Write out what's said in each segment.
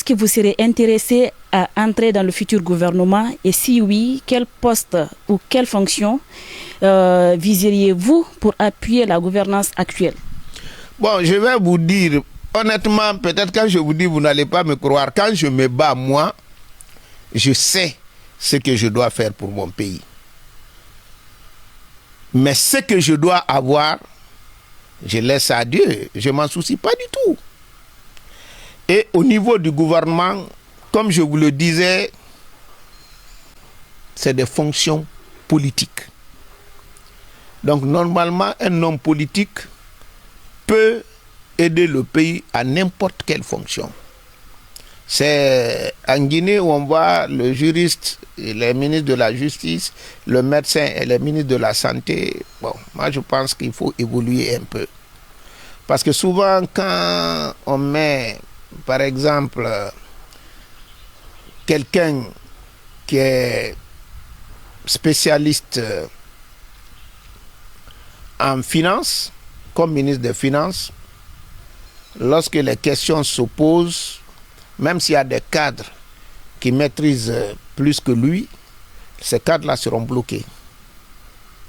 est-ce que vous serez intéressé à entrer dans le futur gouvernement? Et si oui, quel poste ou quelle fonction viseriez-vous pour appuyer la gouvernance actuelle? Bon, je vais vous dire, honnêtement, peut-être quand je vous dis, vous n'allez pas me croire. Quand je me bats, moi, je sais ce que je dois faire pour mon pays. Mais ce que je dois avoir, je laisse à Dieu. Je ne m'en soucie pas du tout. Et au niveau du gouvernement, comme je vous le disais, c'est des fonctions politiques. Donc normalement, un homme politique peut aider le pays à n'importe quelle fonction. C'est en Guinée où on voit le juriste, les ministres de la justice, le médecin et les ministres de la santé. Bon, moi je pense qu'il faut évoluer un peu. Parce que souvent quand on met, par exemple, quelqu'un qui est spécialiste en finance, comme ministre des Finances, lorsque les questions se posent, même s'il y a des cadres qui maîtrisent plus que lui, ces cadres-là seront bloqués.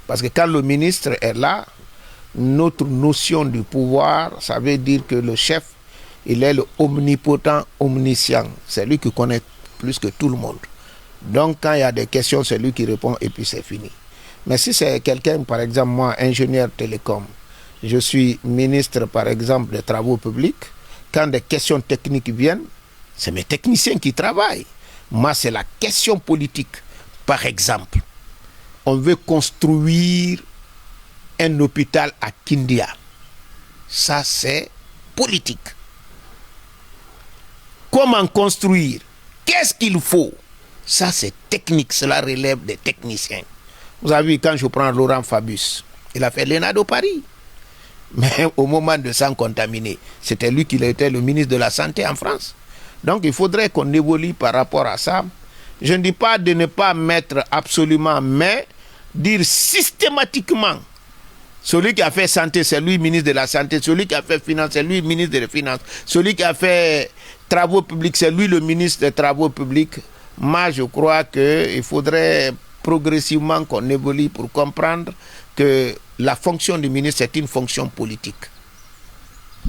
Parce que quand le ministre est là, notre notion du pouvoir, ça veut dire que le chef, il est le omnipotent, omniscient. C'est lui qui connaît plus que tout le monde. Donc quand il y a des questions, c'est lui qui répond et puis c'est fini. Mais si c'est quelqu'un, par exemple, moi, ingénieur télécom, je suis ministre, par exemple, des travaux publics, quand des questions techniques viennent, c'est mes techniciens qui travaillent. Moi, c'est la question politique. Par exemple, on veut construire un hôpital à Kindia. Ça, c'est politique. Comment construire? Qu'est-ce qu'il faut? Ça, c'est technique. Cela relève des techniciens. Vous avez vu, quand je prends Laurent Fabius, il a fait l'ENA de Paris. Mais au moment de s'en contaminer, c'était lui qui était le ministre de la Santé en France. Donc il faudrait qu'on évolue par rapport à ça. Je ne dis pas de ne pas mettre absolument, mais dire systématiquement, celui qui a fait santé, c'est lui ministre de la Santé, celui qui a fait finance, c'est lui ministre des Finances, celui qui a fait travaux publics, c'est lui le ministre des Travaux publics. Moi, je crois qu'il faudrait progressivement qu'on évolue pour comprendre que la fonction du ministre, c'est une fonction politique.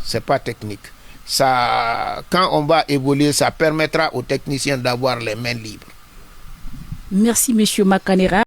Ce n'est pas technique. Ça, quand on va évoluer, ça permettra aux techniciens d'avoir les mains libres. Merci, M. Makanera.